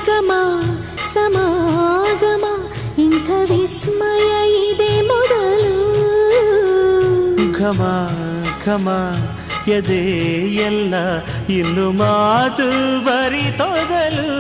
ನಿಗಮ ಸಮಾಗಮ ಇಂಥ ವಿಸ್ಮಯ ಇದೆ ಮೊದಲು. ಘಮ ಘಮ ಎದೆ ಎಲ್ಲ ಇನ್ನು ಮಾತು ಬರಿತೊದಲು.